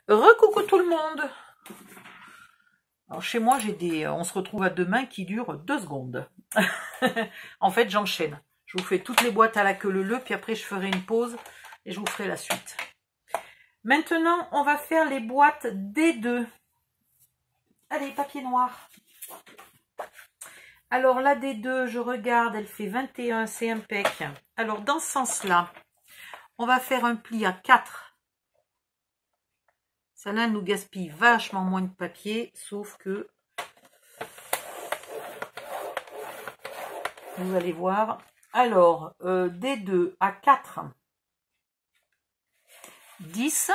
Recoucou tout le monde. Alors chez moi j'ai des on se retrouve à deux mains qui durent 2 secondes. En fait j'enchaîne. Je vous fais toutes les boîtes à la queue leu, puis après je ferai une pause et je vous ferai la suite. Maintenant on va faire les boîtes D2. Allez, papier noir. Alors la D2, je regarde, elle fait 21, c'est impec. Alors dans ce sens-là, on va faire un pli à 4. Celle-là nous gaspille vachement moins de papier, sauf que vous allez voir. Alors, D2 à 4, 10,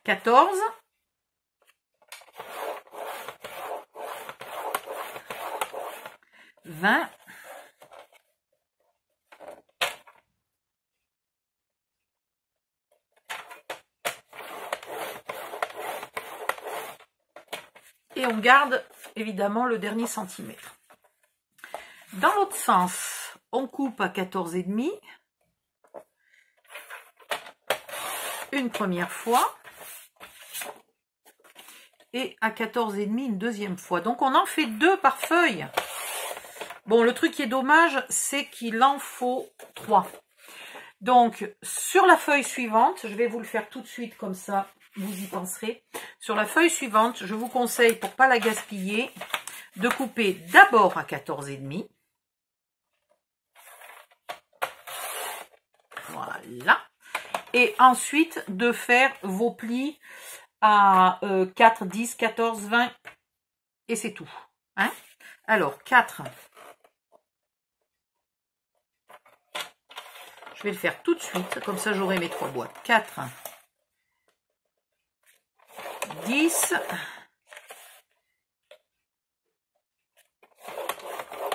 14, 20, et on garde évidemment le dernier centimètre. Dans l'autre sens, on coupe à 14,5 une première fois et à 14,5 une deuxième fois. Donc on en fait 2 par feuille. Bon, le truc qui est dommage, c'est qu'il en faut 3. Donc sur la feuille suivante, je vais vous le faire tout de suite comme ça, vous y penserez. Sur la feuille suivante, je vous conseille, pour pas la gaspiller, de couper d'abord à 14,5. Voilà. Et ensuite de faire vos plis à 4, 10, 14, 20. Et c'est tout. Hein? Alors, 4. Je vais le faire tout de suite. Comme ça, j'aurai mes 3 boîtes. 4. 10.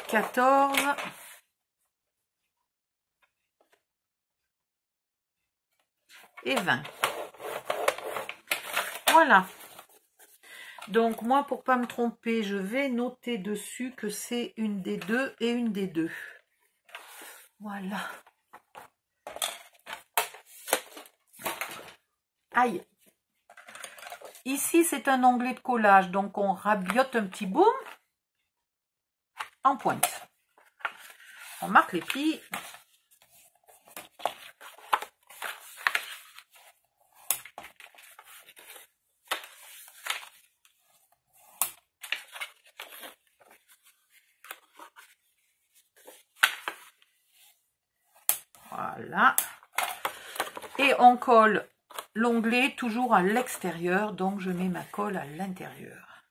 14. Et 20. Voilà. Donc moi, pour pas me tromper, je vais noter dessus que c'est une des deux et une des deux. Voilà. Aïe. Ici, c'est un onglet de collage, donc on rabiote un petit bout en pointe. On marque les plis. Voilà. Et on colle l'onglet toujours à l'extérieur, donc je mets ma colle à l'intérieur.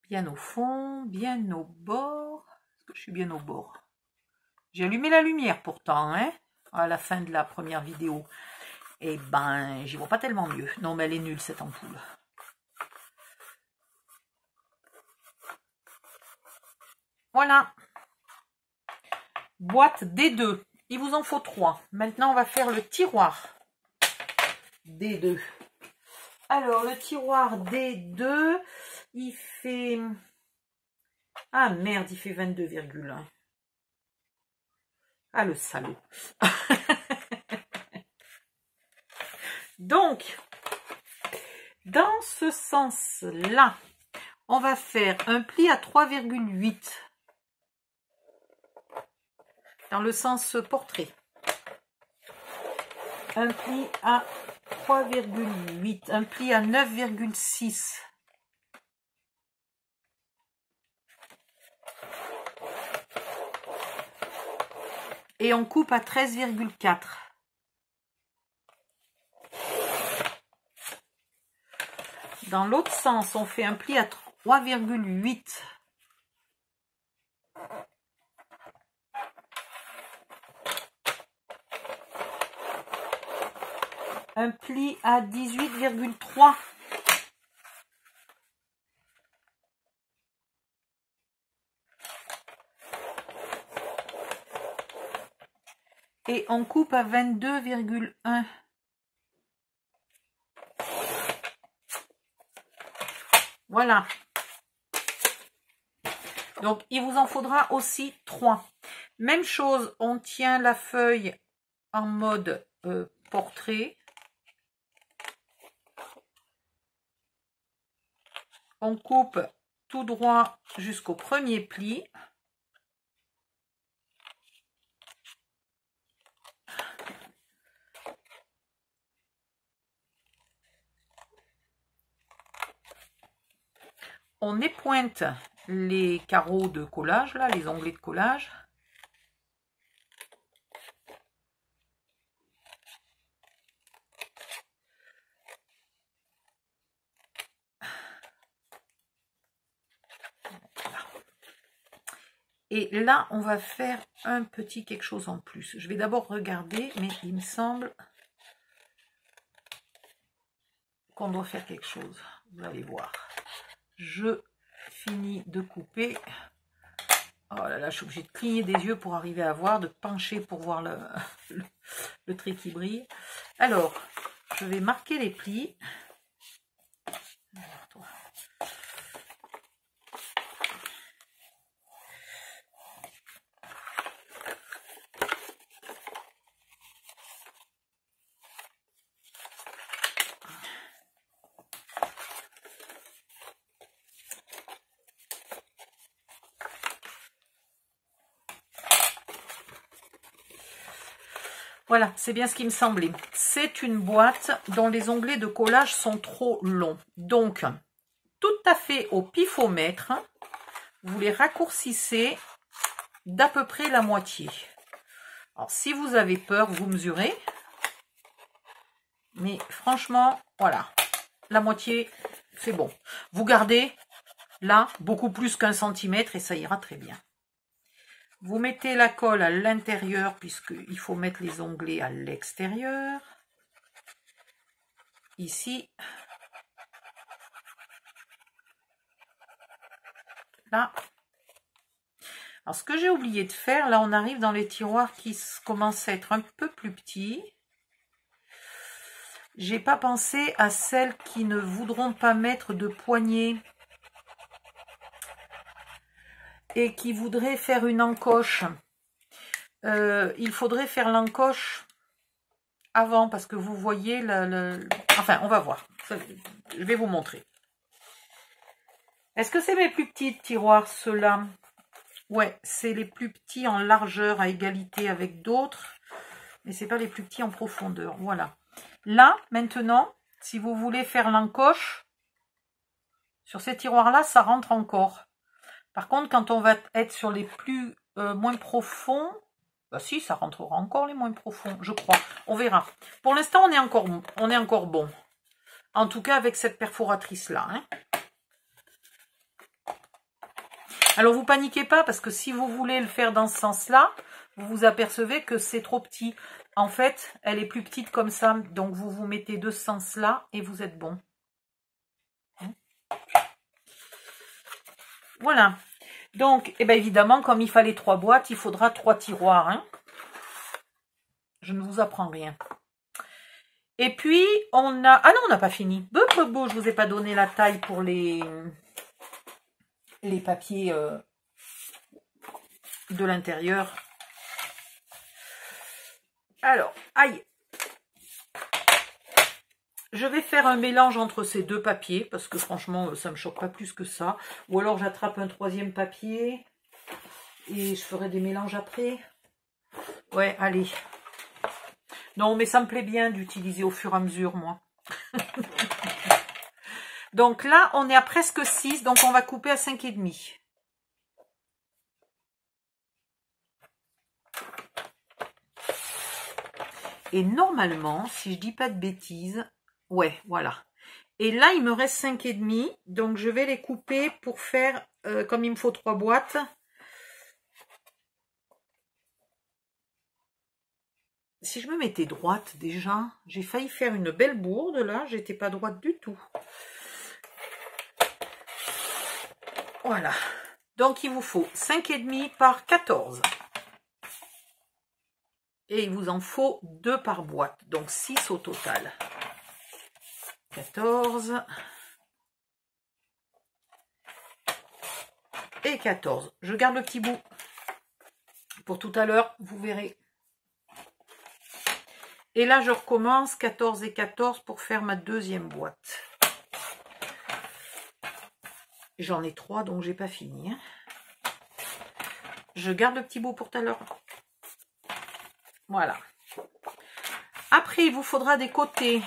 Bien au fond, bien au bord. Est-ce que je suis bien au bord? J'ai allumé la lumière pourtant, hein, à la fin de la première vidéo. Et ben, j'y vois pas tellement mieux. Non, mais elle est nulle cette ampoule. Voilà. Boîte D2. Il vous en faut 3. Maintenant, on va faire le tiroir D2. Alors, le tiroir D2, il fait... Ah merde, il fait 22,1. Ah, le salaud. Donc, dans ce sens-là, on va faire un pli à 3,8 dans le sens portrait. Un pli à 3,8, un pli à 9,6. Et on coupe à 13,4. Dans l'autre sens, on fait un pli à 3,8. Un pli à 18,3. et on coupe à 22,1. Voilà. Donc, il vous en faudra aussi 3. Même chose, on tient la feuille en mode portrait. On coupe tout droit jusqu'au premier pli. On épointe les carreaux de collage, là, les onglets de collage. Et là, on va faire un petit quelque chose en plus. Je vais d'abord regarder, mais il me semble qu'on doit faire quelque chose. Vous allez voir. Je finis de couper. Oh là là, je suis obligée de cligner des yeux pour arriver à voir, de pencher pour voir le trait qui brille. Alors, je vais marquer les plis. Voilà, c'est bien ce qui me semblait. C'est une boîte dont les onglets de collage sont trop longs. Donc, tout à fait au pifomètre, vous les raccourcissez d'à peu près la moitié. Alors, si vous avez peur, vous mesurez. Mais franchement, voilà, la moitié, c'est bon. Vous gardez, là, beaucoup plus qu'1 centimètre et ça ira très bien. Vous mettez la colle à l'intérieur puisqu'il faut mettre les onglets à l'extérieur. Ici. Là. Alors, ce que j'ai oublié de faire, là, on arrive dans les tiroirs qui commencent à être un peu plus petits. J'ai pas pensé à celles qui ne voudront pas mettre de poignée et qui voudraient faire une encoche. Il faudrait faire l'encoche avant parce que vous voyez enfin, on va voir. Je vais vous montrer. Est-ce que c'est mes plus petits tiroirs, ceux-là? Ouais, c'est les plus petits en largeur à égalité avec d'autres, mais c'est pas les plus petits en profondeur. Voilà. Là, maintenant, si vous voulez faire l'encoche, sur ces tiroirs-là, ça rentre encore. Par contre, quand on va être sur les plus moins profonds, bah si, ça rentrera encore les moins profonds, je crois. On verra. Pour l'instant, on est encore bon. En tout cas, avec cette perforatrice-là. Hein. Alors, vous paniquez pas, parce que si vous voulez le faire dans ce sens-là, vous vous apercevez que c'est trop petit. En fait, elle est plus petite comme ça. Donc, vous vous mettez de ce sens-là et vous êtes bon. Hein. Voilà. Donc, eh bien, évidemment, comme il fallait 3 boîtes, il faudra 3 tiroirs. Hein. Je ne vous apprends rien. Et puis, on a... Ah non, on n'a pas fini. Je ne vous ai pas donné la taille pour les papiers de l'intérieur. Alors, aïe. Je vais faire un mélange entre ces deux papiers, parce que franchement, ça ne me choque pas plus que ça. Ou alors, j'attrape un 3e papier et je ferai des mélanges après. Ouais, allez. Non, mais ça me plaît bien d'utiliser au fur et à mesure, moi. Donc là, on est à presque 6, donc on va couper à 5,5. Et normalement, si je dis pas de bêtises, ouais, voilà. Et là, il me reste 5,5, donc je vais les couper pour faire, comme il me faut 3 boîtes. Si je me mettais droite déjà, j'ai failli faire une belle bourde là, j'étais pas droite du tout. Voilà. Donc il vous faut 5,5 par 14. Et il vous en faut 2 par boîte. Donc 6 au total. 14. Et 14. Je garde le petit bout. Pour tout à l'heure, vous verrez. Et là, je recommence 14 et 14 pour faire ma deuxième boîte. J'en ai 3, donc j'ai pas fini. Hein. Je garde le petit bout pour tout à l'heure. Voilà. Après, il vous faudra des côtés.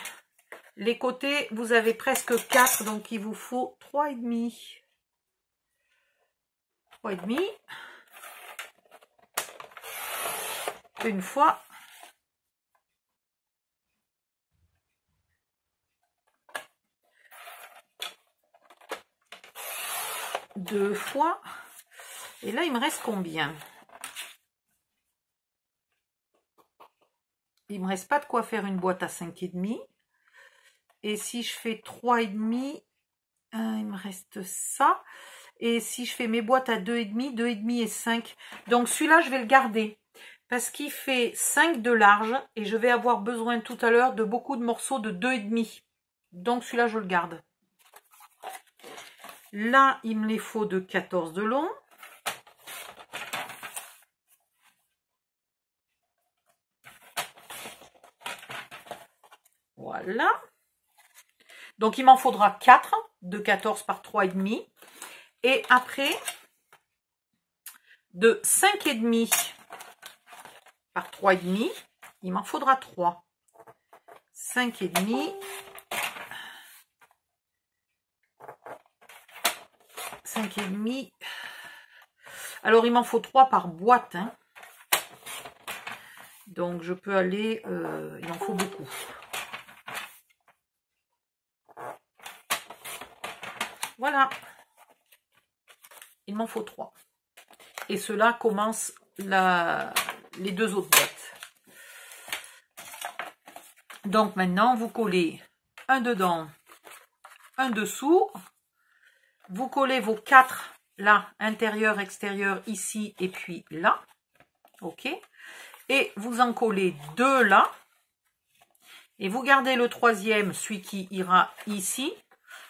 Les côtés, vous avez presque 4, donc il vous faut 3,5. 3,5. Une fois. Deux fois. Et là, il me reste combien? Il me reste pas de quoi faire une boîte à 5,5. Et si je fais 3,5, il me reste ça. Et si je fais mes boîtes à 2,5, 2,5 et 5. Donc celui-là, je vais le garder. Parce qu'il fait 5 de large. Et je vais avoir besoin tout à l'heure de beaucoup de morceaux de 2,5. Donc celui-là, je le garde. Là, il me les faut de 14 de long. Voilà. Donc, il m'en faudra 4 de 14 par 3,5. Et après, de 5,5 par 3,5, il m'en faudra 3. 5,5. 5,5. Alors, il m'en faut 3 par boîte. Hein. Donc, je peux aller... il en faut beaucoup. Voilà. Il m'en faut 3. Et cela commence les 2 autres boîtes. Donc, maintenant, vous collez un dedans, un dessous. Vous collez vos 4 là, intérieur, extérieur, ici et puis là. OK. Et vous en collez 2 là. Et vous gardez le troisième, celui qui ira ici.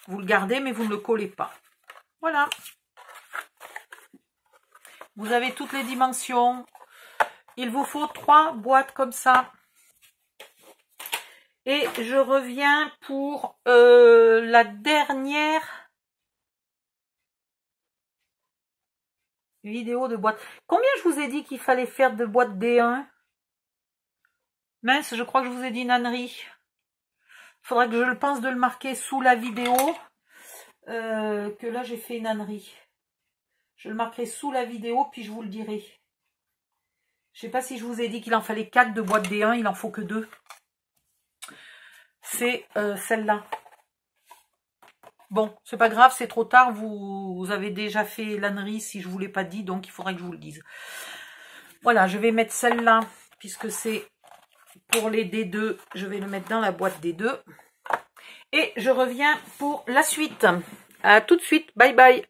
Vous le gardez, mais vous ne le collez pas. Voilà. Vous avez toutes les dimensions. Il vous faut 3 boîtes comme ça. Et je reviens pour la dernière vidéo de boîte. Combien je vous ai dit qu'il fallait faire de boîte D1? Mince, je crois que je vous ai dit une ânerie. Il faudra que je le pense de le marquer sous la vidéo. Que là, j'ai fait une ânerie. Je le marquerai sous la vidéo, puis je vous le dirai. Je sais pas si je vous ai dit qu'il en fallait 4 de boîte D1. Il n'en faut que 2. C'est celle-là. Bon, c'est pas grave, c'est trop tard. Vous avez déjà fait l'ânerie si je ne vous l'ai pas dit. Donc, il faudrait que je vous le dise. Voilà, je vais mettre celle-là. Puisque c'est pour les D2. Je vais le mettre dans la boîte D2. Et je reviens pour la suite. À tout de suite. Bye bye.